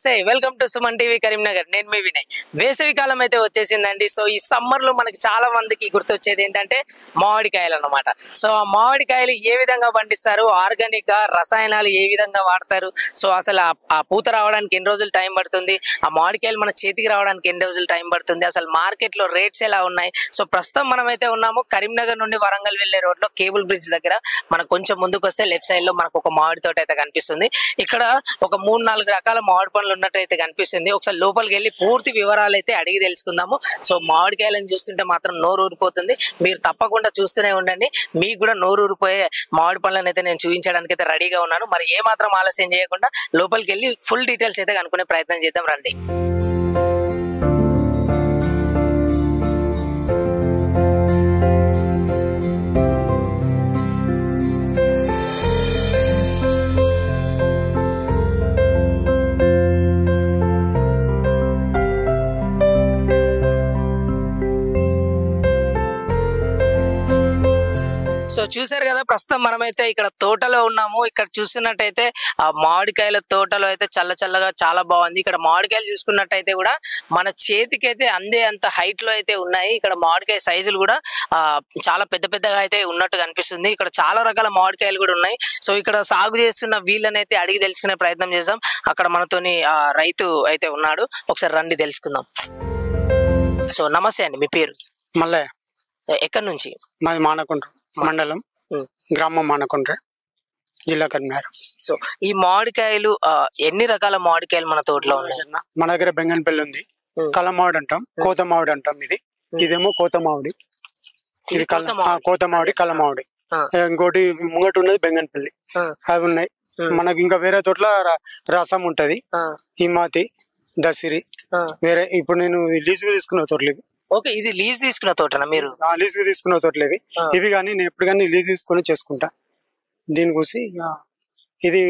నమస్తే welcome to Suman TV Karimnagar. నేను మీ వినయ్. వేసవి కాలం అయితే వచ్చేసిందండి. సో ఈ సమ్మర్ లో మనకి చాలా మందికి గుర్తొచ్చేది ఏంటంటే మామిడికాయలు అన్నమాట. సో ఆ మామిడికాయలు ఏ విధంగా పండిస్తారు, ఆర్గానిక్ రసాయనాలు ఏ విధంగా వాడతారు, సో అసలు ఆ పూత రావడానికి ఎన్ని రోజులు టైం పడుతుంది, ఆ మామిడికాయలు మన చేతికి రావడానికి ఎన్ని రోజులు టైం పడుతుంది, అసలు మార్కెట్ లో రేట్స్ ఎలా ఉన్నాయి. సో ప్రస్తుతం మనమైతే ఉన్నాము కరీంనగర్ నుండి వరంగల్ వెళ్లే రోడ్ లో కేబుల్ బ్రిడ్జ్ దగ్గర. మనకు కొంచెం ముందుకు వస్తే లెఫ్ట్ సైడ్ లో మనకు ఒక మామిడి తోట అయితే కనిపిస్తుంది. ఇక్కడ ఒక 3-4 రకాల మామిడి పండ్లు ఉన్నట్టయితే కనిపిస్తుంది. ఒకసారి లోపలికి వెళ్ళి పూర్తి వివరాలు అయితే అడిగి తెలుసుకుందాము. సో మామిడికాయలను చూస్తుంటే మాత్రం నోరు ఊరిపోతుంది. మీరు తప్పకుండా చూస్తూనే ఉండండి. మీకు కూడా నోరు ఊరిపోయే మామిడి పండ్లను అయితే నేను చూపించడానికి అయితే రెడీగా ఉన్నాను. మరి ఏ మాత్రం ఆలస్యం చేయకుండా లోపలికి వెళ్ళి ఫుల్ డీటెయిల్స్ అయితే కనుక్కునే ప్రయత్నం చేద్దాం రండి. సో చూసారు కదా, ప్రస్తుతం మనమైతే ఇక్కడ తోటలో ఉన్నాము. ఇక్కడ చూస్తున్నట్టయితే ఆ మామిడికాయల తోటలో అయితే చల్లగా చాలా బాగుంది. ఇక్కడ మామిడికాయలు చూసుకున్నట్టయితే కూడా మన చేతికి అయితే అందే అంత హైట్ లో అయితే ఉన్నాయి. ఇక్కడ మామిడికాయ సైజులు కూడా చాలా పెద్దగా అయితే ఉన్నట్టు కనిపిస్తుంది. ఇక్కడ చాలా రకాల మామిడికాయలు కూడా ఉన్నాయి. సో ఇక్కడ సాగు చేస్తున్న వీళ్ళని అయితే అడిగి తెలుసుకునే ప్రయత్నం చేద్దాం. అక్కడ మనతోని రైతు అయితే ఉన్నాడు. ఒకసారి రండి తెలుసుకుందాం. సో నమస్తే అండి, మీ పేరు? మల్లయ్య. ఎక్కడి నుంచి? మాది మానకొండ మండలం, గ్రామం మానకొండ, జిల్లా కరీంనగర్. సో ఈ మామిడికాయలు ఎన్ని రకాల మామిడికాయలు మన తోటలో ఉన్నాయి? మన దగ్గర బెంగన్పల్లి ఉంది, కలమావిడి అంటాం, కోత మామిడి అంటాం. ఇదేమో కోత మామిడి, ఇది కోత మామిడి, కలమావిడి. ఇంకోటి ముంగట ఉన్నది బెంగన్పల్లి. అవి ఉన్నాయి. మనకి ఇంకా వేరే తోటల రసం ఉంటది, హిమాతి, దసిరి, వేరే. ఇప్పుడు నేను లీజుగా తీసుకున్న తోటలు. ఓకే, ఇది లీజ్ తీసుకున్న తోటనా మీరు? లీజ్ గా తీసుకున్న తోటలేవి ఇవి. కానీ నేను ఎప్పుడు కానీ లీజ్ తీసుకుని చేసుకుంటా. దీని గురించి ఇది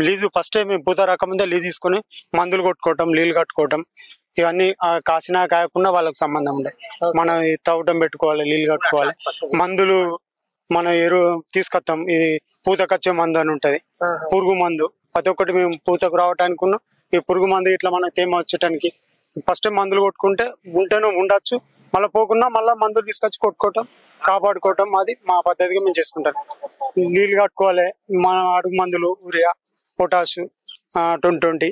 లీజు ఫస్ట్ టైం పూత రాకముందే లీజ్ తీసుకుని మందులు కొట్టుకోవటం, నీళ్ళు కట్టుకోవటం, ఇవన్నీ కాసినా కాయకుండా వాళ్ళకి సంబంధం ఉండే. మనం తవ్వటం పెట్టుకోవాలి, నీళ్ళు కట్టుకోవాలి, మందులు మన ఎరువు తీసుకొస్తాం. ఇది పూతకొచ్చే మందు అని ఉంటది, పురుగు మందు. ప్రతి ఒక్కటి మేము పూతకు రావటానికి ఈ పురుగు మందు ఇట్లా మన తేమ వచ్చేటానికి ఫస్ట్ మందులు కొట్టుకుంటే ఉంటేనే ఉండొచ్చు. మళ్ళీ పోకుండా మళ్ళీ మందులు తీసుకొచ్చి కొట్టుకోవటం, కాపాడుకోవటం, అది మా పద్ధతిగా మేము చేసుకుంటాం. నీళ్ళు కట్టుకోవాలి, మన అడుగు మందులు యూరియా, పొటాషు 20-20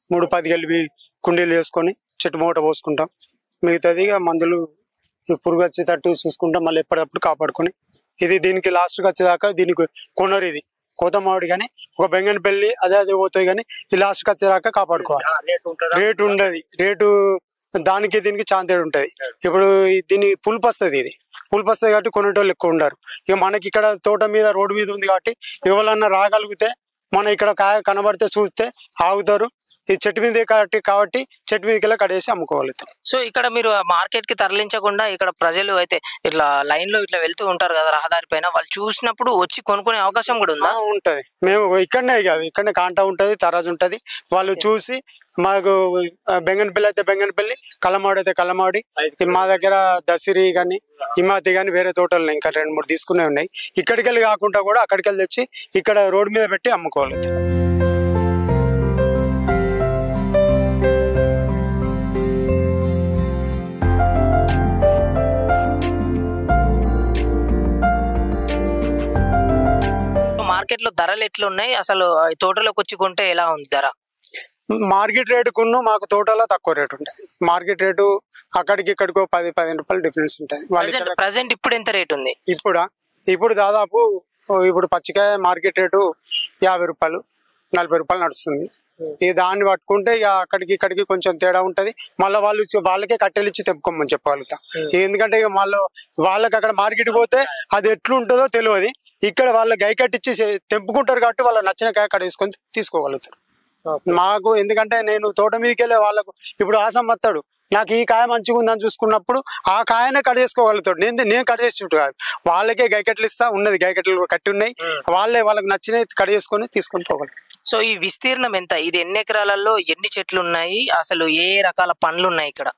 3-10 కలిపి కుండీలు వేసుకొని చెట్టు మూట పోసుకుంటాం. మిగతాది మందులు పురుగు వచ్చేటట్టు చూసుకుంటాం. మళ్ళీ ఎప్పటికప్పుడు కాపాడుకొని ఇది దీనికి లాస్ట్కి వచ్చేదాకా దీనికి కొనరు. ఇది కోత మామిడి కానీ ఒక బెంగన్పల్లి అదే పోతాయి. కానీ ఈ లాస్ట్కి వచ్చేదాకా కాపాడుకోవాలి. రేటు ఉండదు, రేటు దానికి దీనికి చాలా తేడా ఉంటది. ఇప్పుడు దీని పులుపు వస్తుంది, ఇది పులుపు వస్తుంది కాబట్టి కొనేటోళ్ళు ఎక్కువ ఉండరు. ఇక మనకి ఇక్కడ తోట మీద రోడ్డు మీద ఉంది కాబట్టి ఎవరన్నా రాగలిగితే మనం ఇక్కడ కాయ కనబడితే చూస్తే ఆగుతారు. ఈ చెట్టు మీద కాబట్టి చెట్టు మీదకి వెళ్ళి కడేసి అమ్ముకోగలుగుతాం. సో ఇక్కడ మీరు మార్కెట్ కి తరలించకుండా ఇక్కడ ప్రజలు అయితే ఇట్లా లైన్ లో ఇట్లా వెళ్తూ ఉంటారు కదా రహదారి పైన, వాళ్ళు చూసినప్పుడు వచ్చి కొనుక్కునే అవకాశం కూడా ఉందా? ఉంటది. మేము ఇక్కడనే కాంటా ఉంటది, తరాజు ఉంటది. వాళ్ళు చూసి మాకు బెంగన్పల్లి అయితే బెంగన్పల్లి, కలమాడి అయితే కలమాడి. మా దగ్గర దసిరి కానీ హిమాతి కానీ వేరే తోటలు ఇంకా 2-3 తీసుకునే ఉన్నాయి. ఇక్కడికి వెళ్ళి కాకుండా కూడా అక్కడికి వెళ్ళి తెచ్చి ఇక్కడ రోడ్డు మీద పెట్టి అమ్ముకోవాలి. మార్కెట్ లో ధరలు ఎట్లా ఉన్నాయి, అసలు తోటలోకి వచ్చి కొంటే ఎలా ఉంది ధర? మార్కెట్ రేటుకున్న మాకు తోటలో తక్కువ రేటు ఉంటుంది. మార్కెట్ రేటు అక్కడికి ఇక్కడికో 10-15 రూపాయలు డిఫరెన్స్ ఉంటుంది. ప్రెసెంట్ ఇప్పుడు ఎంత రేట్ ఉంది? ఇప్పుడు దాదాపు ఇప్పుడు పచ్చికాయ మార్కెట్ రేటు 50 రూపాయలు 40 రూపాయలు నడుస్తుంది. ఇక దాన్ని పట్టుకుంటే ఇక అక్కడికి ఇక్కడికి కొంచెం తేడా ఉంటది. మళ్ళీ వాళ్ళకే కట్టెలు ఇచ్చి తెప్పుకోమని చెప్పగలుగుతాం. ఎందుకంటే ఇక వాళ్ళకి అక్కడ మార్కెట్ పోతే అది ఎట్లుంటుందో తెలియదు. ఇక్కడ వాళ్ళ గై కట్టించి తెంపుకుంటారు కాబట్టి వాళ్ళకి నచ్చిన కాయ అక్కడ వేసుకొని తీసుకోగలుగుతారు. మాకు ఎందుకంటే నేను తోట మీదకి వెళ్ళే వాళ్ళకు ఇప్పుడు ఆసమ్మత్తాడు, నాకు ఈ కాయ మంచిగా ఉందని చూసుకున్నప్పుడు ఆ కాయనే కట్ చేసుకోగలుగుతాడు. నేను కట్ చేసి కాదు, వాళ్ళకే గైకట్లు ఇస్తా. ఉన్నది గైకట్లు కట్టి ఉన్నాయి, వాళ్ళకి నచ్చినవి కట్ చేసుకొని తీసుకొని పోగలుగుతారు. సో ఈ విస్తీర్ణం ఎంత? ఇది ఎన్ని ఎకరాలలో ఎన్ని చెట్లు ఉన్నాయి, అసలు ఏ రకాల పండ్లు ఉన్నాయి ఇక్కడ?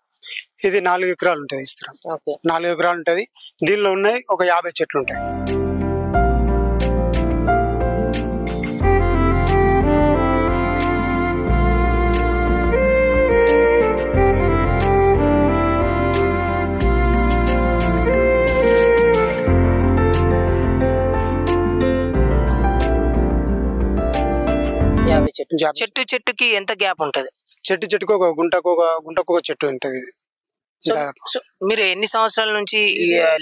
ఇది 4 ఎకరాలు ఉంటుంది విస్తీర్ణం. 4 ఎకరాలు ఉంటుంది. దీనిలో ఉన్నాయి ఒక 50 చెట్లు ఉంటాయి. గ్యాప్. చెట్టుకి ఎంత గ్యాప్ ఉంటది? చెట్టుకు ఒక గుంటకు ఒక చెట్టు ఉంటది. సో మీరు ఎన్ని సంవత్సరాల నుంచి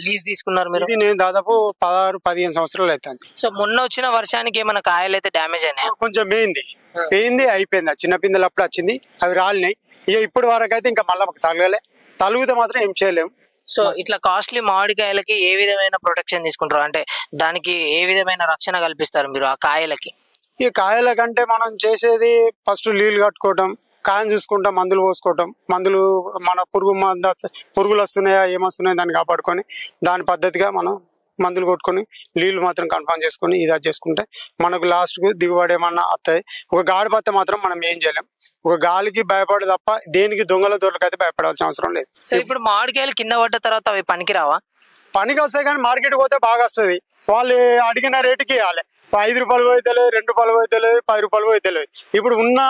లీజ్ తీసుకున్నారు మీరు? ఇది నేను దాదాపు 16-15 సంవత్సరాలు అవుతుంది. సో మొన్న వచ్చిన వర్షానికి ఏమైనా కాయలు అయితే డ్యామేజ్ అయినాయి? కొంచెం పోయింది అయిపోయింది. చిన్న పిందెలు అప్పుడు వచ్చింది, అవి రాలినాయి. ఇక ఇప్పుడు వరకు అయితే ఇంకా మళ్ళీ తలుగుతే మాత్రం ఏం చేయలేము. సో ఇట్లా కాస్ట్లీ మామిడికాయలకి ఏ విధమైన ప్రొటెక్షన్ తీసుకుంటారు, అంటే దానికి ఏ విధమైన రక్షణ కల్పిస్తారు మీరు ఆ కాయలకి? ఈ కాయల కంటే మనం చేసేది ఫస్ట్ నీళ్ళు కట్టుకోవటం, కాయను చూసుకుంటాం, మందులు పోసుకోవటం. మందులు మన పురుగులు వస్తున్నాయా ఏమొస్తున్నాయో దాన్ని కాపాడుకొని దాని పద్ధతిగా మనం మందులు కొట్టుకొని నీళ్లు మాత్రం కన్ఫర్మ్ చేసుకొని ఇది చేసుకుంటే మనకు లాస్ట్కు దిగుబడి ఏమన్నా వస్తుంది. ఒక గాడి పత్త మాత్రం మనం ఏం చేయలేం. ఒక గాలికి భయపడే తప్ప దేనికి దొంగల దొరకైతే భయపడాల్సిన అవసరం లేదు. సో ఇప్పుడు మామిడికాయలు కింద పడ్డ తర్వాత అవి పనికి రావా? పనికి వస్తాయి కానీ మార్కెట్కి పోతే బాగా వస్తుంది. వాళ్ళు అడిగిన రేటుకి ఇవ్వాలి. 5 రూపాయలు పోయితలేదు, 2 రూపాయలు పోయితలేదు, 10 రూపాయలు పోయితలేదు. ఇప్పుడు ఉన్న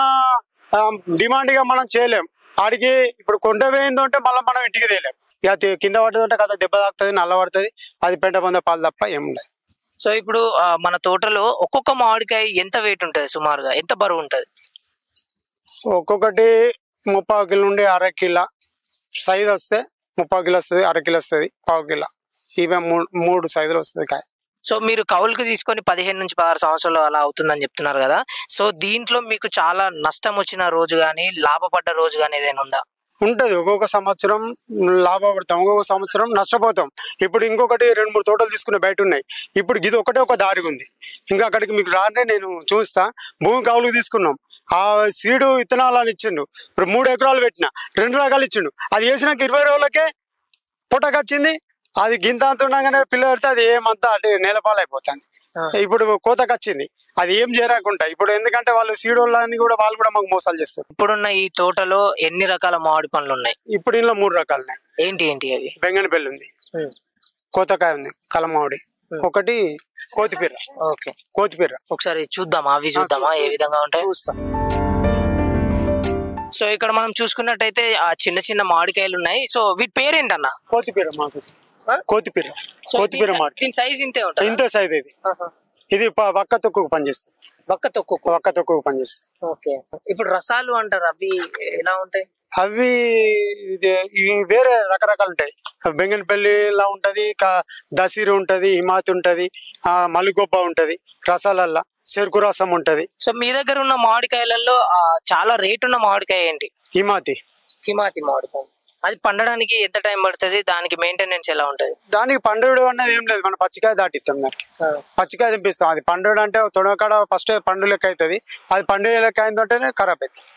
డిమాండ్గా మనం చేయలేం. ఆడికి ఇప్పుడు కొంట వేయిందంటే మళ్ళీ మనం ఇంటికి తేలేం. ఇక కింద పడ్డదంటే కదా దెబ్బ తాకుతుంది, నల్ల పడుతుంది, అది పెంట పొంద పాలు తప్ప ఏముండదు. సో ఇప్పుడు మన తోటలో ఒక్కొక్క మామిడికాయ ఎంత వెయిట్ ఉంటుంది, సుమారుగా ఎంత బరువు ఉంటుంది? ఒక్కొక్కటి 30 కిలో నుండి 1/2 కిలో సైజు వస్తే 30 కిలో వస్తుంది, 1/2 కిలో వస్తుంది, 1/4 కిలో, ఇవే 3 సైజులు వస్తుంది కాయ. సో మీరు కౌలుకి తీసుకొని 15 నుంచి 16 సంవత్సరాలు అలా అవుతుందని చెప్తున్నారు కదా. సో దీంట్లో మీకు చాలా నష్టం వచ్చిన రోజు కానీ లాభపడ్డ రోజు కానీ ఏదైనా ఉందా? ఉంటది. ఒక్కొక్క సంవత్సరం లాభపడతాం, ఒక్కొక్క సంవత్సరం నష్టపోతాం. ఇప్పుడు ఇంకొకటి 2-3 తోటలు తీసుకునే బయట ఉన్నాయి. ఇప్పుడు ఇది ఒకటే ఒక దారి ఉంది. ఇంకా అక్కడికి మీకు రానే నేను చూస్తా. భూమి కౌలుకి తీసుకున్నాం, ఆ సీడు విత్తనాలు ఇచ్చిండు. ఇప్పుడు 3 ఎకరాలు పెట్టిన 2 రకాలు ఇచ్చిండు. అది వేసినాక 20 రోజులకే పుట్టకొచ్చింది. అది గింత అంత ఉండగానే పిల్ల పెడితే అది ఏమంతా అంటే నేలపాలు అయిపోతుంది. ఇప్పుడు కోతకు వచ్చింది, అది ఏం చేరకుండా ఇప్పుడు ఎందుకంటే వాళ్ళు సీడోళ్ళని కూడా వాళ్ళు కూడా మాకు మోసాలు చేస్తారు. ఇప్పుడున్న ఈ తోటలో ఎన్ని రకాల మామిడి పండ్లు ఉన్నాయి? ఇప్పుడు ఇందులో 3 రకాలు ఉన్నాయి. ఏంటి అవి? బెంగనపల్లి ఉంది, కోతకాయ ఉంది, కలమామిడి, ఒకటి కోతిపీర. ఓకే, కోతిపీర ఒకసారి చూద్దామా, అవి చూద్దామా ఏ విధంగా ఉంటాయి? చూస్తా. సో ఇక్కడ మనం చూసుకున్నట్టయితే ఆ చిన్న చిన్న మామిడికాయలు ఉన్నాయి. సో వీటి పేరేంటన్నా? కోతిపీర. మాకు కోతిపీర మామిడి దీని సైజ్ ఇంతే ఉంటుంది? ఇంత సైజ్. ఇది వక్క తొక్కుకు పనిచేస్తుంది. వక్క తొక్కుకు పనిచేస్తుంది. ఓకే. ఇప్పుడు రసాలు అంటారు, అవి ఎలా ఉంటాయి? అవి వేరే రకరకాలు ఉంటాయి. బెంగనపల్లిలా ఉంటది, దసీరు ఉంటది, హిమాతి ఉంటది, మల్లిగొబ్బ ఉంటది. రసాలల్లా చెరుకు రసం ఉంటది. సో మీ దగ్గర ఉన్న మామిడికాయలలో చాలా రేట్ ఉన్న మామిడికాయ ఏంటి? హిమాతి మామిడికాయ. అది పండడానికి ఎంత టైం పడుతుంది? దానికి మెయింటెనెన్స్ ఎలా ఉంటది? దానికి పండుగ అన్నది ఏం లేదు, మనం పచ్చికాయ దాటిస్తాం. దానికి పచ్చికాయ తింపిస్తాం. అది పండుగ అంటే తొడకాడ ఫస్ట్ పండు లెక్క అవుతుంది. అది పండుగ లెక్క అయిందంటేనే ఖరాబ్ అవుతుంది.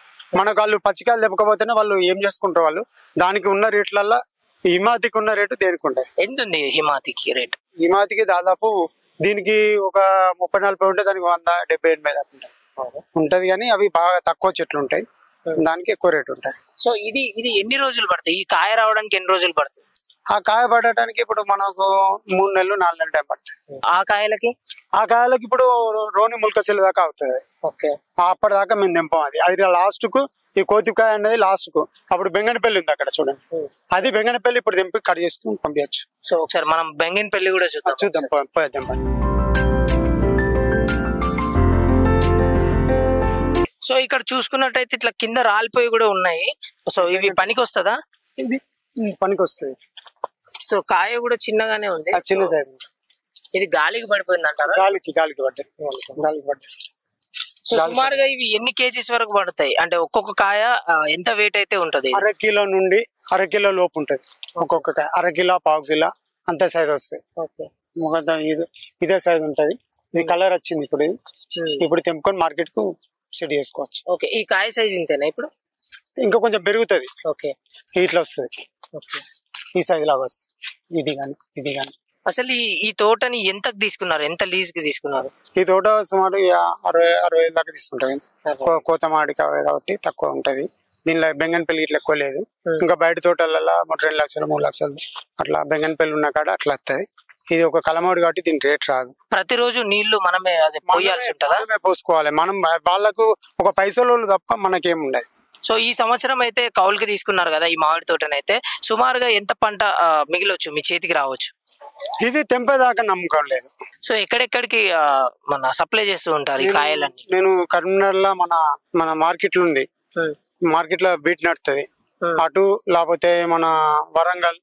మనకు వాళ్ళు పచ్చికాయలు తెప్పకపోతేనే వాళ్ళు ఏం చేసుకుంటారు. వాళ్ళు దానికి ఉన్న రేట్లల్లో హిమాతికి ఉన్న రేటు దేనికి ఉంటుంది. ఎంత ఉంది హిమాతికి రేట్? హిమాతికి దాదాపు దీనికి ఒక 30-40 ఉంటే దానికి 100-70-80 దాకా ఉంటది. కానీ అవి బాగా తక్కువ చెట్లు ఉంటాయి, దానికి ఎక్కువ రేటు ఉంటాయి. సో ఇది ఎన్ని రోజులు పడుతుంది? ఈ కాయ రావడానికి ఎన్ని రోజులు పడుతుంది? ఆ కాయ పడటానికి ఇప్పుడు మనకు 3 నెలలు 4 నెలలు టైం పడుతుంది. ఆ కాయలకి ఇప్పుడు రోని ముల్కసిల దాకా అవుతుంది. ఓకే, అప్పటిదాకా మేము దింపాం. అది లాస్ట్ కు ఈ కోతికాయ అనేది లాస్ట్ కు. అప్పుడు బెంగనపల్లి ఉంది అక్కడ చూడండి, అది బెంగనపల్లి ఇప్పుడు దింపి కట్ చేసుకుని పంపించచ్చు. సో ఒకసారి మనం బెంగనపల్లి కూడా చూద్దాం. పోయేద్దాం. సో ఇక్కడ చూసుకున్నట్టయితే ఇట్లా కింద రాలిపోయి కూడా ఉన్నాయి. సో ఇవి పనికి వస్తుందా? ఇది పనికి వస్తుంది. సో కాయ కూడా చిన్నగానే ఉంది, చిన్న సైజ్. ఇది గాలికి పడిపోయింది అంటారా? గాలికి పడ్డాయి. సో సుమారుగా ఇవి ఎన్ని కేజీస్ వరకు పడతాయి? అంటే ఒక్కొక్క కాయ ఎంత వెయిట్ అయితే ఉంటది? 1/2 కిలో నుండి 1/2 కిలో లోపు ఉంటది ఒక్కొక్క కాయ. 1/2 కిలో 1/4 కిలో అంత సైజ్ వస్తాయి. ఇదే సైజ్ ఉంటది. ఇది కలర్ వచ్చింది. ఇప్పుడు తెంపుకొని మార్కెట్ కు సెట్ చేసుకోవచ్చు. ఓకే, ఈ కాయ సైజ్ ఇంతేనా? ఇప్పుడు ఇంకా కొంచెం పెరుగుతుంది. ఓకే, ఇట్లా వస్తుంది. ఓకే, ఈ సైజ్ లాగా వస్తుంది. ఇది కానీ అసలు ఈ తోటని ఎంతకు తీసుకున్నారు? ఎంత లీజ్ కి తీసుకున్నారు? ఈ తోట సుమారు 60-65 దాకా తీసుకుంటాం. కోత మాడి కాబట్టి తక్కువ ఉంటది. దీనిలో బెంగనపల్లి ఇట్లా ఎక్కువ లేదు. ఇంకా బయట తోటలలో 2 లక్షలు 3 లక్షలు అట్లా బెంగనపల్లి ఉన్న కాడ అట్లా వస్తుంది. ఇది ఒక కలమాడు కాబట్టి దీనికి రేట్ రాదు. ప్రతిరోజు నీళ్లు మనమే పోయాల్సి ఉంటుందా? పోసుకోవాలి మనం. వాళ్ళకు ఒక పైసలు తప్ప మనకేం ఉండదు. సో ఈ సంవత్సరం అయితే కౌలుకి తీసుకున్నారు కదా ఈ మామిడి తోటనైతే, సుమారుగా ఎంత పంట మిగిలొచ్చు, మీ చేతికి రావచ్చు? ఇది తెంపేదాకా నమ్మకం లేదు. సో ఎక్కడెక్కడికి మన సప్లై చేస్తూ ఉంటారు ఈ కాయలన్నీ? నేను కరీంనగర్ లో మన మార్కెట్ ఉంది, మార్కెట్ లో బీట్ నడుతుంది అటు, లేకపోతే మన వరంగల్,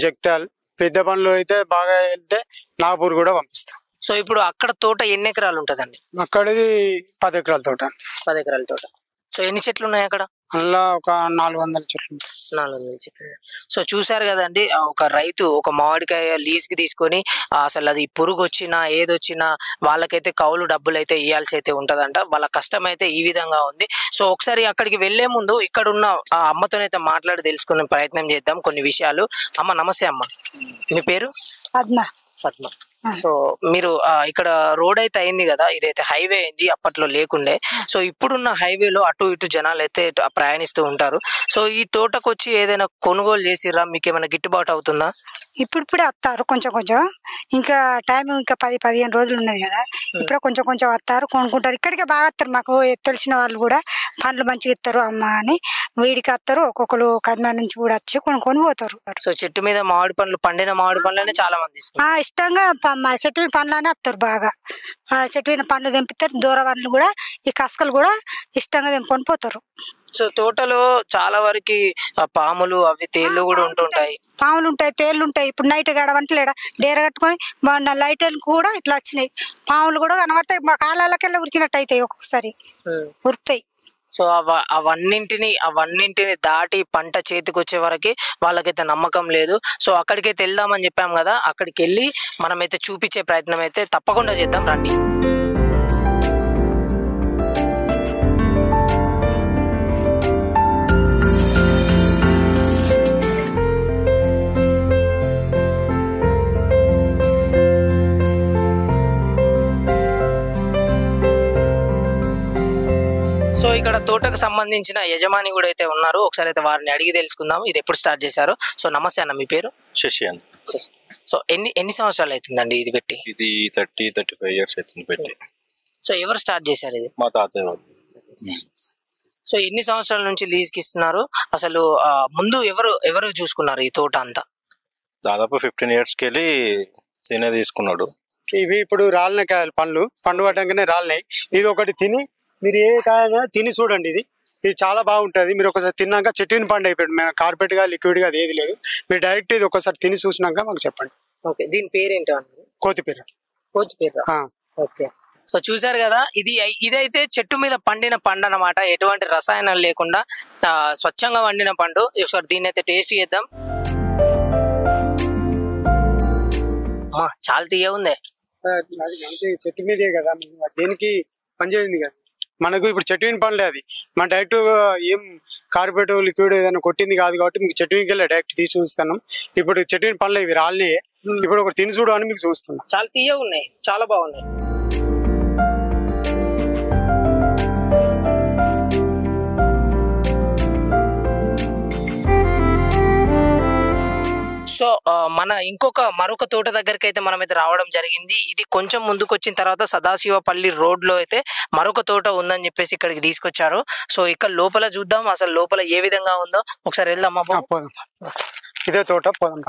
జగిత్యాల్, పెద్ద బండ్లు అయితే బాగా వెళ్తే నాగపూర్ కూడా పంపిస్తాం. సో ఇప్పుడు అక్కడ తోట ఎన్ని ఎకరాలు ఉంటదండి? అక్కడిది 10 ఎకరాల తోట. 10 ఎకరాల తోట. సో ఎన్ని చెట్లు ఉన్నాయి అక్కడ? అందులో ఒక 400 చెట్లు. 400 చెట్లు. సో చూసారు కదండి, ఒక రైతు ఒక మామిడికాయ లీజ్ కి తీసుకొని అసలు అది పురుగు వచ్చినా ఏదొచ్చినా వాళ్ళకైతే కౌలు డబ్బులు అయితే ఇవ్వాల్సి అయితే ఉంటదంట. వాళ్ళ కష్టం అయితే ఈ విధంగా ఉంది. సో ఒకసారి అక్కడికి వెళ్లే ముందు ఇక్కడ ఉన్న ఆ అమ్మతోనైతే మాట్లాడి తెలుసుకునే ప్రయత్నం చేద్దాం కొన్ని విషయాలు. అమ్మ నమస్తే అమ్మ, మీ పేరు? పద్మ. పద్మ. సో మీరు ఇక్కడ రోడ్ అయితే అయింది కదా, ఇదైతే హైవే అయింది, అప్పట్లో లేకుండే. సో ఇప్పుడున్న హైవేలో అటు ఇటు జనాలు అయితే ప్రయాణిస్తూ ఉంటారు. సో ఈ తోటకు వచ్చి ఏదైనా కొనుగోలు చేసిర్రా? మీకు ఏమైనా గిట్టుబాటు అవుతుందా? ఇప్పుడిప్పుడే వస్తారు కొంచెం కొంచెం, ఇంకా టైం ఇంకా 10-15 రోజులు ఉన్నది కదా, ఇప్పుడే కొంచెం కొంచెం వస్తారు, కొనుక్కుంటారు. ఇక్కడికే బాగా వస్తారు, మాకు తెలిసిన వాళ్ళు కూడా పండ్లు మంచిగా ఇస్తారు అమ్మ అని వీడికి వస్తారు. ఒక్కొక్కరు కరీంనగర్ నుంచి కూడా వచ్చి కొనుక్కొని పోతారు. సో చెట్టు మీద మామిడి పండ్లు, పండిన మామిడి పండ్లనే చాలా మంది ఇష్టంగా చెట్టు మీద పండ్లనే వస్తారు బాగా. చెట్టు మీద పండ్లు తెంపుతారు, దూర పండ్లు కూడా, ఈ కసకలు కూడా ఇష్టంగా తెంపుకొని పోతారు. సో తోటలో చాలా వరకు పాములు అవి తేళ్లు కూడా ఉంటుంటాయి. పాములు ఉంటాయి, తేళ్లు ఉంటాయి. ఇప్పుడు నైట్ గడవంటే లేడా డేర కట్టుకొని మొన్న లైట్ కూడా ఇట్లా వచ్చినాయి, పాములు కూడా కనబడతాయి. మా కాళ్ళకెళ్ళి ఉరికినట్టు అవుతాయి, ఒక్కొక్కసారి ఉరుకుతాయి. సో అవన్నింటిని దాటి పంట చేతికి వచ్చే వరకు వాళ్ళకైతే నమ్మకం లేదు. సో అక్కడికైతే వెళ్దామని చెప్పాం కదా, అక్కడికి వెళ్ళి మనమైతే చూపించే ప్రయత్నం అయితే తప్పకుండా చేద్దాం, రండి. సో ఇక్కడ తోటకు సంబంధించిన యజమాని కూడా అయితే ఉన్నారు, ఒకసారి అయితే వారిని అడిగి తెలుసుకుందాం ఇది ఎప్పుడు స్టార్ట్ చేశారు. సో నమస్తే అన్న, మీ పేరు? శశి అన్న. సో ఎన్ని సంవత్సరాలు అవుతుందండి ఇది పెట్టి? ఇది 30-35 ఇయర్స్ అవుతుంది పెట్టి. సో ఎవరు స్టార్ట్ చేశారు ఇది? మా తాతయ్య వాళ్ళు. సో ఎన్ని సంవత్సరాల నుంచి లీజ్ కి ఇస్తున్నారు? అసలు ముందు ఎవరు చూసుకున్నారు ఈ తోట అంతా? దాదాపు 15 years కి వెళ్ళి తినే తీసుకున్నాడు. ఇవి ఇప్పుడు రాలిన కాయలు, పండ్లు పడ్డాకనే రాలినాయి. ఇది ఒకటి తిని మీరు ఏ కాయనా తిని చూడండి, ఇది చాలా బాగుంటుంది. మీరు ఒకసారి తిన్నాక చెట్టుని పండు అయిపోయాడు, మేము కార్పెట్ గా లిక్విడ్ గా అది ఏది లేదు. మీరు డైరెక్ట్ ఇది ఒకసారి తిని చూసినాక మాకు చెప్పండి. ఓకే, దీని పేరు ఏంటో? కోతిపీర. ఓకే. సో చూసారు కదా, ఇదైతే చెట్టు మీద పండిన పండు అన్నమాట, ఎటువంటి రసాయనాలు లేకుండా స్వచ్ఛంగా వండిన పండు. ఒకసారి దీన్ని అయితే టేస్ట్ చేద్దాం. చాలా తీయ ఉంది. అది మంచి చెట్టు మీదే కదా, దేనికి పనిచేయండి కదా. మనకు ఇప్పుడు చెట్టు పండ్లే, అది మన డైరెక్ట్ ఏం కార్పెట్ లిక్విడ్ ఏదైనా కొట్టింది కాదు కాబట్టి మీకు చెట్టు వెళ్ళి డైరెక్ట్ తీసి చూస్తాను. ఇప్పుడు చెట్టు పండ్లు ఇవి రాళ్ళని ఇప్పుడు ఒకటి తిని చూడు అని మీకు చూస్తున్నాం. చాలా తీయ ఉన్నాయి, చాలా బాగున్నాయి. సో మన మరొక తోట దగ్గరికి అయితే మనమైతే రావడం జరిగింది. ఇది కొంచెం ముందుకు వచ్చిన తర్వాత సదాశివపల్లి రోడ్ లో అయితే మరొక తోట ఉందని చెప్పేసి ఇక్కడికి తీసుకొచ్చారు. సో ఇక్కడ లోపల చూద్దాం, అసలు లోపల ఏ విధంగా ఉందో ఒకసారి వెళ్దాం. ఇదే తోట, పోదాం.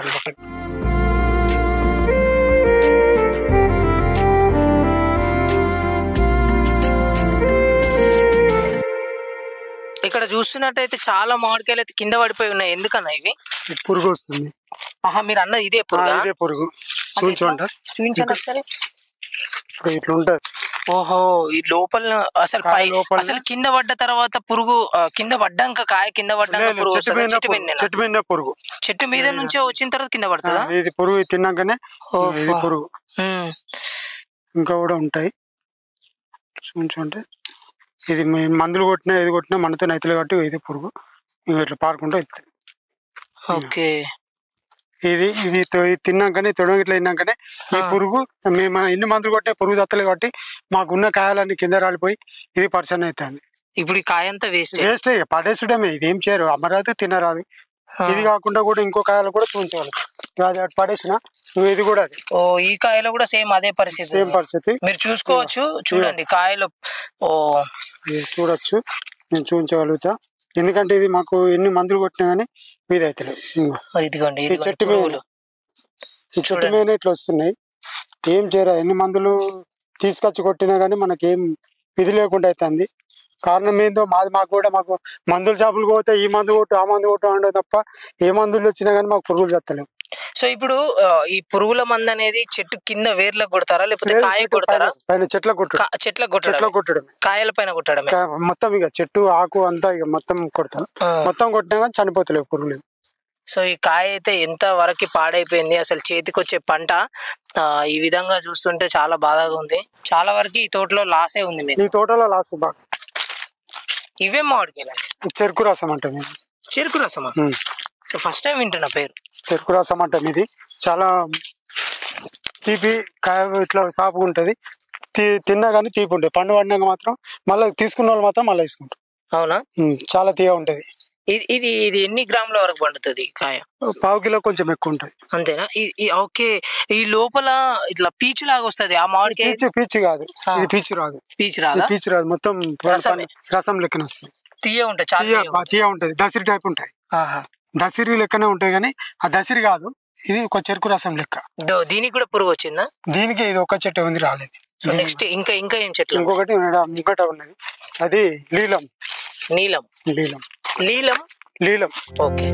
ఇక్కడ చూస్తున్నట్టయితే చాలా మామిడికాయలు అయితే కింద పడిపోయి ఉన్నాయి. ఎందుకన్నా ఇవి? పురుగు వస్తుంది. మీరు అన్నది ఇదే పురుగు? ఇదే పురుగు. చూపించండి. ఇట్లా ఉంటది. ఓహో, ఈ లోపల అసలు కింద పడ్డ తర్వాత పురుగు కింద పడ్డాక కాయ కింద పడ్డాక పురుగు చెట్టు మీద నుంచే వచ్చిన తర్వాత కింద పడుతుందా? ఇది పురుగు తిన్నాకనే పురుగు. ఇంకా కూడా ఉంటాయి, చూపించండి. ఇది మందులు కొట్టినా ఏది కొట్టినా మనతో నైతులు కాబట్టి ఇది పురుగు ఇట్లా పారుకుంటూ వెళ్తుంది. ఓకే, ఇది తిన్నాకనే తొడగ ఇట్లా తిన్నాకనే ఈ పురుగు, మేము ఎన్ని మందులు కొట్టినా పురుగు తత్తలే కాబట్టి మాకున్న కాయాలన్నీ కింద రాలిపోయి ఇది పర్సన్ అవుతుంది. ఇప్పుడు ఈ కాయ అంతా వేస్ట్ పడేసడమే, ఇది ఏం చేయరు, అమ్మరాదు తినరాదు. ఇది కాకుండా కూడా ఇంకో కాయలు కూడా చూపించగలరు, అది అటు పడేసిన ఇది కూడా అది. ఓ, ఈ కాయలో కూడా సేమ్ అదే పరిస్థితి. సేమ్ పరిస్థితి మీరు చూసుకోవచ్చు. చూడండి కాయలు, ఓ చూడొచ్చు, నేను చూపించగలుగుతా. ఎందుకంటే ఇది మాకు ఎన్ని మందులు కొట్టినా గానీ మీద అవుతలేదు. ఇదిగోండి చెట్టు మీద ఈ చెట్టు మీద ఇట్లా వస్తున్నాయి. ఏం చేయరా, ఎన్ని మందులు తీసుకొచ్చి కొట్టినా కానీ మనకేం ఇది లేకుండా అవుతుంది. కారణం ఏందో మాకు కూడా మాకు మందుల షాపులు పోతే ఈ మందు కొట్టు ఆ మందు కొట్టు అంటే తప్ప ఏ మందులు వచ్చినా కానీ మాకు పురుగులు చేస్తలేవు. సో ఇప్పుడు ఈ పురుగుల మందు అనేది చెట్టు కింద వేర్లకు కొడతారా లేకపోతే కాయ కొడతారా? పైన చెట్లకు కొట్టడం, కాయల పైన కొట్టడమే మొత్తం. ఇక చెట్టు ఆకు అంతా ఇక మొత్తం కొడతాం. మొత్తం కొట్టినా కానీ చనిపోతలేవు పురుగులు. సో ఈ కాయ అయితే ఎంత వరకు పాడైపోయింది. అసలు చేతికి వచ్చే పంట ఈ విధంగా చూస్తుంటే చాలా బాధగా ఉంది. చాలా వరకు ఈ తోటలో లాసే ఉంది. ఈ తోటలో లాస్ బాగా. ఇవే మామిడికాయలు చెరుకు రసం అంటే చెరుకు రసమా? సో ఫస్ట్ టైం వింటున్నా పేరు చెరుకు రసం అంటే. ఇది చాలా తీపి కాయ, ఇట్లా సాపుగా ఉంటుంది. తిన్నా కానీ తీపి ఉంటుంది. పండు పడినాక మాత్రం మళ్ళీ తీసుకున్న వాళ్ళు మాత్రం మళ్ళీ తీసుకుంటారు. అవునా? చాలా తీయ ఉంటది. ఇది ఎన్ని గ్రాముల వరకు పండుతుంది కాయ? 1/2 కిలో కొంచెం ఎక్కువ ఉంటుంది. అంతేనా? ఓకే. ఈ లోపల ఇట్లా పీచు లాగా వస్తుంది ఆ మామిడికాయ? పీచు కాదు, ఇది పీచు రాదు. పీచు రాదు, మొత్తం రసం లెక్కన వస్తుంది. తీయ ఉంటుంది, చాలా తీయ ఉంటుంది. దసిరి టైప్ ఉంటాయి. దసిరి లెక్కనే ఉంటాయి కానీ ఆ దసిరి కాదు, ఇది ఒక చెరుకు రసం లెక్క. దీనికి కూడా పురుగు వచ్చిందా? దీనికి ఇది ఒక చెట్టు ఉంది, రాలేదు. నెక్స్ట్ ఇంకా ఏం చెట్లు? ఇంకొకటి ముంగట ఉన్నది, అది నీలం. నీలం నీలం నీలం నీలం ఓకే.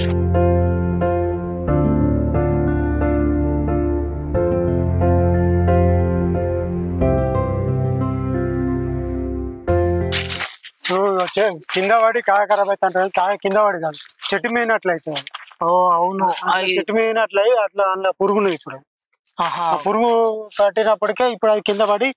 కింద పడి కాయ ఖరాబ్ అవుతుంటారు. కాయ కింద పడి కాదు, చెట్టు మీనట్లయితే. ఓ అవును, చెట్టు మీనట్లయి అట్లా అందులో పురుగున్నది. ఇప్పుడు పురుగు కట్టినప్పటికే ఇప్పుడు అది కింద పడి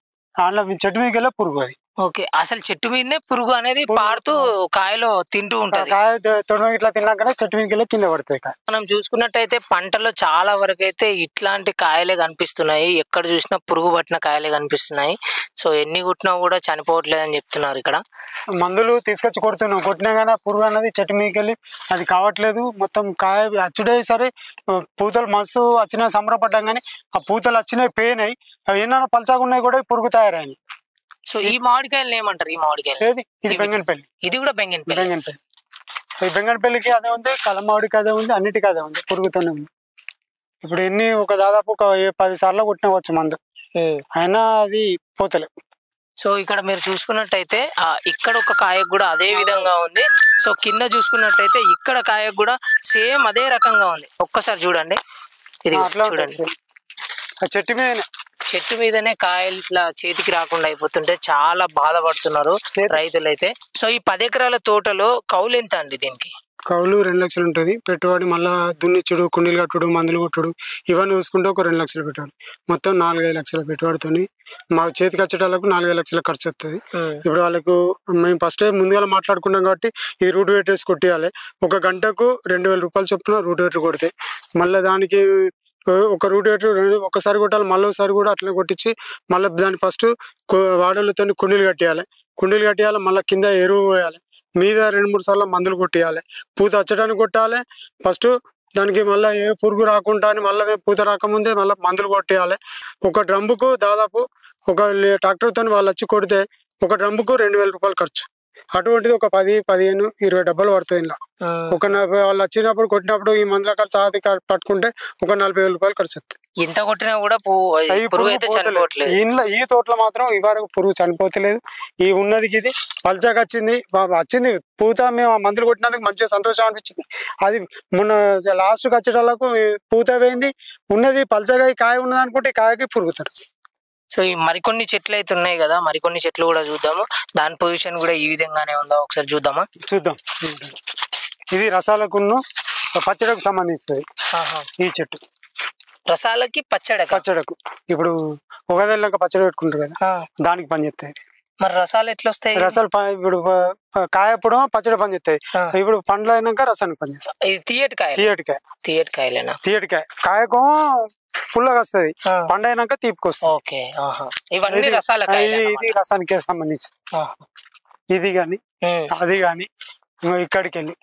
అందులో చెట్టు మీదకి వెళ్ళే పురుగు అది. ఓకే. అసలు చెట్టు మీదనే పురుగు అనేది పారుతూ కాయలో తింటూ ఉంటది. కాయ తొడమ ఇట్లా తిన్నాకనే చెట్టు మీదకి వెళ్ళి కింద పడతాయి. మనం చూసుకున్నట్టయితే పంటలో చాలా వరకు అయితే ఇట్లాంటి కాయలే కనిపిస్తున్నాయి. ఎక్కడ చూసినా పురుగు పట్టిన కాయలే కనిపిస్తున్నాయి. సో ఎన్ని కొట్టినా కూడా చనిపోవట్లేదు అని చెప్తున్నారు. ఇక్కడ మందులు తీసుకొచ్చి కొడుతున్నాం, కొట్టినా కానీ ఆ పురుగు అనేది చెట్టు మీదకి వెళ్ళి అది కావట్లేదు. మొత్తం కాయ అచ్చుడే సరే, పూతలు మస్తు వచ్చినా సంబరపడ్డాం కానీ ఆ పూతలు వచ్చినాయి పోయినాయి. అవి ఏమన్నా పలచాగా ఉన్నాయి కూడా పురుగు తయారైంది. సో ఈ మామిడికాయలు ఏమంటారు? ఈ మామిడికాయలు ఇది బెంగన్పల్లి. ఇది కూడా బెంగన్పల్లి. ఈ బెంగన్పల్లికి అదే ఉంది, కలమాడికి అదే ఉంది, అన్నిటికీ అదే ఉంది, పురుగుతోనే ఉంది. ఇప్పుడు దాదాపు ఒక 10 సార్లు కొట్టినవచ్చు మందు, అయినా అది పోతలే. సో ఇక్కడ మీరు చూసుకున్నట్టయితే ఇక్కడ ఒక కాయకు కూడా అదే విధంగా ఉంది. సో కింద చూసుకున్నట్టయితే ఇక్కడ కాయకు కూడా సేమ్ అదే రకంగా ఉంది. ఒక్కసారి చూడండి, ఇది చూడండి. చెట్టు మీదనే కాయలు ఇట్లా చేతికి రాకుండా అయిపోతుంటే చాలా బాధపడుతున్నారు రైతులైతే. సో ఈ 10 ఎకరాల తోటలో కౌలు ఎంత అండి? దీనికి కౌలు 2 లక్షలు ఉంటుంది. పెట్టుబడి మళ్ళా దున్నిచ్చుడు, కుండీలు కట్టుడు, మందులు కొట్టుడు ఇవన్నీ చూసుకుంటే ఒక 2 లక్షలు పెట్టుబడి, మొత్తం 4-5 లక్షల పెట్టుబడితో మా చేతికి వచ్చేటాలకు 4-5 లక్షల ఖర్చు వస్తుంది. ఇప్పుడు వాళ్ళకు మేము ఫస్ట్ ముందుగా మాట్లాడుకున్నాం కాబట్టి ఈ రూట్ వేటర్స్ కొట్టియాలి. 1 గంటకు 2000 రూపాయలు చొప్పున రూట్ వేటర్ కొడితే మళ్ళీ దానికి ఒక రూట్ వేటర్ ఒకసారి కొట్టాలి, మళ్ళీ ఒకసారి కూడా అట్లా కొట్టించి మళ్ళీ దాన్ని ఫస్ట్ వాడలతో కుండీలు కట్టియాలి, మళ్ళీ కింద ఎరువు వేయాలి, మీద 2-3 సార్లు మందులు కొట్టియాలి, పూత వచ్చడానికి కొట్టాలి. ఫస్ట్ దానికి మళ్ళీ ఏ పురుగు రాకుండా అని మళ్ళీ పూత రాకముందే మళ్ళీ మందులు కొట్టియాలి. ఒక డ్రమ్ముకు దాదాపు ఒక ట్రాక్టర్తో వాళ్ళు వచ్చి కొడితే ఒక డ్రమ్ముకు 2000 రూపాయలు ఖర్చు. అటువంటిది ఒక 10, 15, 20 డబ్బాలు పడుతుంది. ఇలా ఒక 40 వాళ్ళు వచ్చినప్పుడు కొట్టినప్పుడు ఈ మందుల ఖర్చు ఆది పట్టుకుంటే ఒక 40,000 రూపాయలు ఖర్చు వస్తుంది. ఎంత కొట్టినా కూడా ఈ తోటలో మాత్రం ఇవరకు పురుగు చనిపోతలేదు. ఈ ఉన్నది ఇది పల్చగా వచ్చింది పూత. మేము ఆ మందులు కొట్టినందుకు మంచిగా సంతోషం అనిపించింది. అది మొన్న లాస్ట్కి వచ్చేటోళ్ళకు పూత పోయింది, ఉన్నది పల్చగా ఈ కాయ ఉన్నది అనుకుంటే ఈ కాయకి పురుగుతారు. సో ఈ మరికొన్ని చెట్లు అయితే ఉన్నాయి కదా, మరికొన్ని చెట్లు కూడా చూద్దాము. దాని పొజిషన్ కూడా ఈ విధంగానే ఉందా ఒకసారి చూద్దాం. ఇది రసాలకు పచ్చడకు సంబంధించింది. ఈ చెట్టు రసాలకి పచ్చడకు ఇప్పుడు ఒకదాక పచ్చడి పెట్టుకుంటారు కదా, దానికి పని చేస్తాయి. మరి రసాలు ఎట్లా వస్తాయి? రసాలు ఇప్పుడు కాయప్పుడు పచ్చడి పని చేస్తాయి, ఇప్పుడు పండ్లు అయినాక రసానికి పని చేస్తాయి. ఇది తీయటికాయలేనా? తీయటికాయ కాయకు పుల్లగా వస్తుంది, పండు అయినాక తీపుకొస్తుంది. ఓకే. ఇవన్నీ ఇది రసానికి సంబంధించి. ఇది గాని అది గాని ఇక్కడికి వెళ్ళి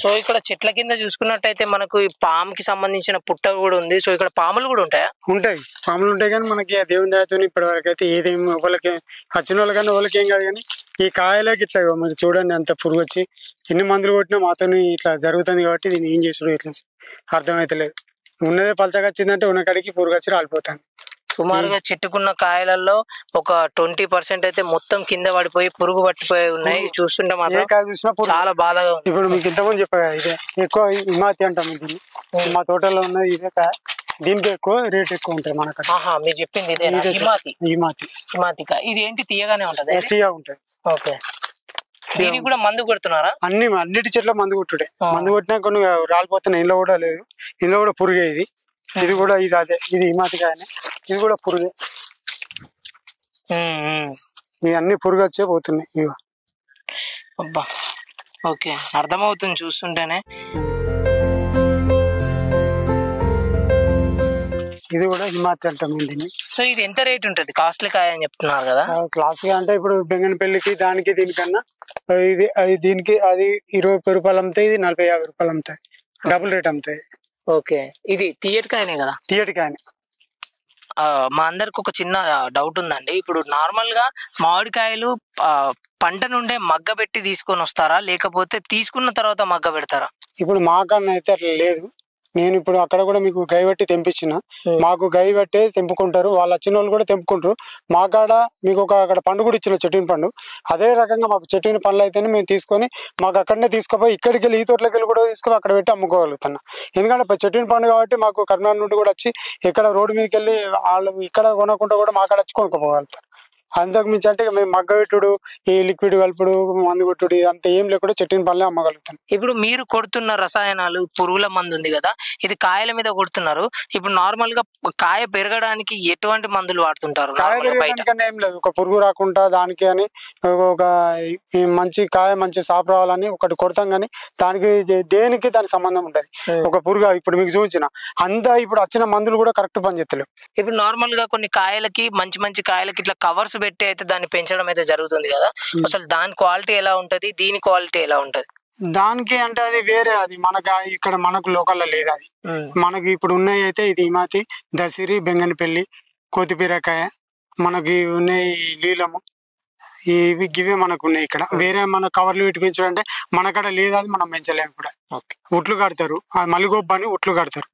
సో ఇక్కడ చెట్ల కింద చూసుకున్నట్టయితే మనకు ఈ పాముకి సంబంధించిన పుట్ట కూడా ఉంది. సో ఇక్కడ పాములు కూడా ఉంటాయా? ఉంటాయి, పాములు ఉంటాయి. కానీ మనకి ఆ దేవుని దయతో ఇప్పటి వరకు అయితే ఏదేమి వాళ్ళకి వచ్చిన వాళ్ళకన్నా వాళ్ళకి ఏం కాదు. కానీ ఈ కాయలకి ఇట్లా మీరు చూడండి అంత పురుగు వచ్చి ఎన్ని మందులు కొట్టినా మాతో ఇట్లా జరుగుతుంది. కాబట్టి దీన్ని ఏం చేసుడు ఇట్లా అర్థమైతలేదు. ఉన్నదే పలచగా వచ్చిందంటే ఉన్న కాడికి పురుగు వచ్చి రాలిపోతుంది. సుమారుగా చెట్టుకున్న కాయలలో ఒక 20% అయితే మొత్తం కింద పడిపోయి పురుగు పట్టిపోయి ఉన్నాయి. చూస్తుంటే మాత్రం చాలా బాధగా ఉంది. ఇప్పుడు మీకు ఇంతకుముందు చెప్పగా ఇదే ఎక్కువ హిమాతి అంటాం. దీన్ని మా తోటలో ఉన్నది ఇదే కాయ. దీనికి ఎక్కువ రేట్ ఎక్కువ ఉంటాయి మనకు. మీరు చెప్పింది ఇదే హిమాతిక. ఇది ఏంటి తీయగానే ఉంటది? తీయగా ఉంటాయి. ఓకే. దీనికి కూడా మందు కొడుతున్నారా? అన్నిటి చెట్ల మందు కొట్టుడే. మందు కొట్టినా కొన్ని రాలిపోతున్నాయి. ఇంట్లో కూడా లేదు, ఇంట్లో కూడా పురుగే. ఇది కూడా ఇది అదే, ఇది హిమాతికాయనే. ఇది కూడా పురుగే. ఇవి అన్ని పురుగు వచ్చే పోతున్నాయి. ఇవి అబ్బా ఓకే, అర్థమవుతుంది చూస్తుంటేనే. ఇది కూడా హిమాతి అంటాం దీన్ని. సో ఇది ఎంత రేట్ ఉంటుంది? కాస్ట్లీ కాయ అని చెప్తున్నారు కదా. క్లాస్గా అంటే ఇప్పుడు బెంగనపల్లికి దానికి దీనికన్నా ఇది దీనికి అది 20 రూపాయలు అమ్ముతాయి, ఇది 40-50 రూపాయలు అమ్ముతాయి. డబుల్ రేట్ అమ్ముతాయి. ఓకే. ఇది తీయటికాయనే కదా? తీయటికాయనే. మా అందరికి ఒక చిన్న డౌట్ ఉందండి. ఇప్పుడు నార్మల్ గా మామిడికాయలు పంట నుండే మగ్గ పెట్టి తీసుకొని వస్తారా, లేకపోతే తీసుకున్న తర్వాత మగ్గ పెడతారా? ఇప్పుడు మాకన్నా అయితే అట్లా లేదు. నేను ఇప్పుడు అక్కడ కూడా మీకు గై బట్టి తెంపించిన. మాకు గై బట్టే తెంపుకుంటారు, వాళ్ళు వచ్చిన వాళ్ళు కూడా తెంపుకుంటారు. మా కాడ మీకు అక్కడ పండు కూడా ఇచ్చిన చెట్టుని పండు. అదే రకంగా మాకు చెట్టుని పండ్లు అయితేనే మేము తీసుకొని మాకు అక్కడనే తీసుకుపోయి ఇక్కడికి వెళ్ళి ఈ తోటలోకి వెళ్ళి కూడా తీసుకుపోయి అక్కడ పెట్టి అమ్ముకోగలుగుతున్నా. ఎందుకంటే చెట్టుని పండు కాబట్టి మాకు కర్ణాటక నుండి కూడా వచ్చి ఇక్కడ రోడ్డు మీదకి వెళ్ళి వాళ్ళు ఇక్కడ కొనకుండా కూడా మా కాడ వచ్చి కొనుక్కోగలుగుతారు. అంతకు మించి అంటే మేము మగ్గ పెట్టుడు, ఈ లిక్విడ్ కలుపుడు, మందు కొట్టుడు అంత ఏం లేకుండా చెట్టుని పనులే అమ్మగలుగుతాం. ఇప్పుడు మీరు కొడుతున్న రసాయనాలు పురుగుల మందు ఉంది కదా, ఇది కాయల మీద కొడుతున్నారు. ఇప్పుడు నార్మల్ గా కాయ పెరగడానికి ఎటువంటి మందులు వాడుతుంటారు? కాయ పెరగడానికి ఏం లేదు, ఒక పురుగు రాకుండా దానికి అని ఒక మంచి కాయ మంచి సాపు రావాలని ఒకటి కొడతాం. కానీ దానికి దేనికి దానికి సంబంధం ఉంటది. ఒక పురుగు ఇప్పుడు మీకు చూపించిన అంతా ఇప్పుడు వచ్చిన మందులు కూడా కరెక్ట్ పనిచేస్తలేవు. ఇప్పుడు నార్మల్ గా కొన్ని కాయలకి మంచి కాయలకి ఇట్లా కవర్స్ పెట్టి అయితే దాన్ని పెంచడం అయితే జరుగుతుంది కదా. అసలు దాని క్వాలిటీ ఎలా ఉంటది, దీని క్వాలిటీ ఎలా ఉంటది? దానికి అంటే అది వేరే, అది మనకు ఇక్కడ మనకు లోకల్లో లేదు. అది మనకి ఇప్పుడు ఉన్నాయి అయితే ఇది హిమాతి, దసిరి, బెంగనపల్లి, కొత్తిమీరకాయ మనకి ఉన్నాయి, లీలము, ఇవే మనకు ఉన్నాయి. ఇక్కడ వేరే మన కవర్లు పెట్టి పెంచడం అంటే మనకాడ లేదు, అది మనం పెంచలేము. కూడా ఉట్లు కడతారు, అది మల్లిగొబ్బ అని ఉట్లు కడతారు.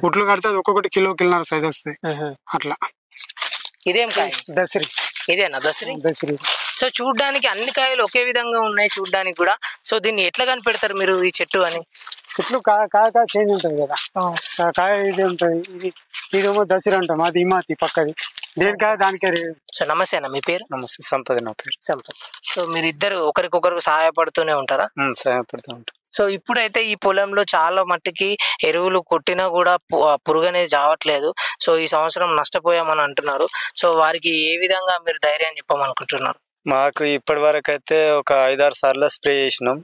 ఉట్లు కడితే అది ఒక్కొక్కటి కిలోన్నర సైజ్ వస్తాయి. అట్లా. ఇదేం కాయ? దసిరి. ఇదేనా దసరి? దసిరి. సో చూడ్డానికి అన్ని కాయలు ఒకే విధంగా ఉన్నాయి చూడ్డానికి కూడా. సో దీన్ని ఎట్లా కనిపెడతారు మీరు ఈ చెట్టు అని? చెట్లు కాయ చేంజ్ ఉంటుంది కదా. కాయ ఇది ఉంటుంది, ఇదేమో దసరి అంటాం, అది హిమాతి పక్కది. దేనికాయ దానికే. సో నమస్తే అన్న, మీ పేరు? నమస్తే, సంపద నా పేరు. సంపద. సో మీరు ఇద్దరు ఒకరికొకరికి సహాయపడుతూనే ఉంటారా? సహాయపడుతూ ఉంటాం. సో ఇప్పుడైతే ఈ పొలంలో చాలా మట్టికి ఎరువులు కొట్టినా కూడా పురుగు అనేది చావట్లేదు. సో ఈ సంవత్సరం నష్టపోయామని అంటున్నారు. సో వారికి ఏ విధంగా మీరు ధైర్యం చెప్పమనుకుంటున్నారు? మాకు ఇప్పటి వరకు అయితే ఒక 5-6 సార్లు స్ప్రే చేసినాం,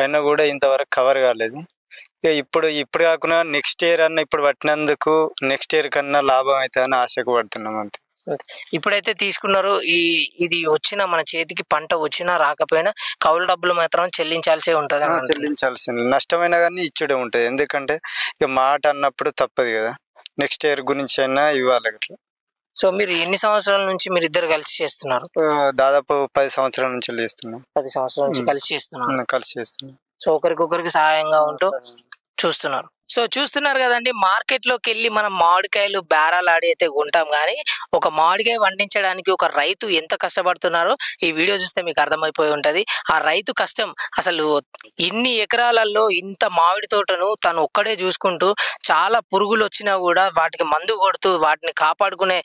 అయినా కూడా ఇంతవరకు కవర్ కాలేదు. ఇక ఇప్పుడు కాకుండా నెక్స్ట్ ఇయర్ అన్న ఇప్పుడు పట్టినందుకు నెక్స్ట్ ఇయర్ కన్నా లాభం అవుతుంది అని ఆశకు పడుతున్నాం అంతే. ఇప్పుడైతే తీసుకున్నారు, ఇది వచ్చిన మన చేతికి పంట వచ్చినా రాకపోయినా కౌలు డబ్బులు మాత్రం చెల్లించాల్సే ఉంటుంది. చెల్లించాల్సింది, నష్టమైనా కానీ ఇచ్చుడే ఉంటుంది. ఎందుకంటే ఇక మాట అన్నప్పుడు తప్పదు కదా, నెక్స్ట్ ఇయర్ గురించి అయినా ఇవ్వాలి అట్లా. సో మీరు ఎన్ని సంవత్సరాల నుంచి మీరు ఇద్దరు కలిసి చేస్తున్నారు? దాదాపు 10 సంవత్సరాల నుంచి చేస్తున్నాం. 10 సంవత్సరాల నుంచి కలిసి చేస్తున్నాం. సో ఒకరికొకరికి సహాయంగా ఉంటూ చూస్తున్నారు. సో చూస్తున్నారు కదండి, మార్కెట్ లోకి వెళ్ళి మనం మామిడికాయలు బేరాలాడి అయితే కొంటాం, కానీ ఒక మామిడికాయ పండించడానికి ఒక రైతు ఎంత కష్టపడుతున్నారో ఈ వీడియో చూస్తే మీకు అర్థమైపోయి ఉంటది. ఆ రైతు కష్టం అసలు ఇన్ని ఎకరాలలో ఇంత మామిడి తోటను తను ఒక్కడే చూసుకుంటూ చాలా పురుగులు వచ్చినా కూడా వాటికి మందు కొడుతూ వాటిని కాపాడుకునే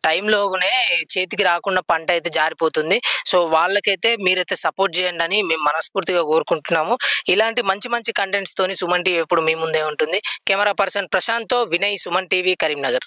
టైంలోనే చేతికి రాకుండా పంట అయితే జారిపోతుంది. సో వాళ్ళకైతే మీరైతే సపోర్ట్ చేయండి అని మేము మనస్ఫూర్తిగా కోరుకుంటున్నాము. ఇలాంటి మంచి కంటెంట్స్ తోని సుమన్ టీవీ ఎప్పుడు మీ ముందే ఉంటుంది. కెమెరా పర్సన్ ప్రశాంత్ తో వినయ్, సుమన్ టీవీ, కరీంనగర్.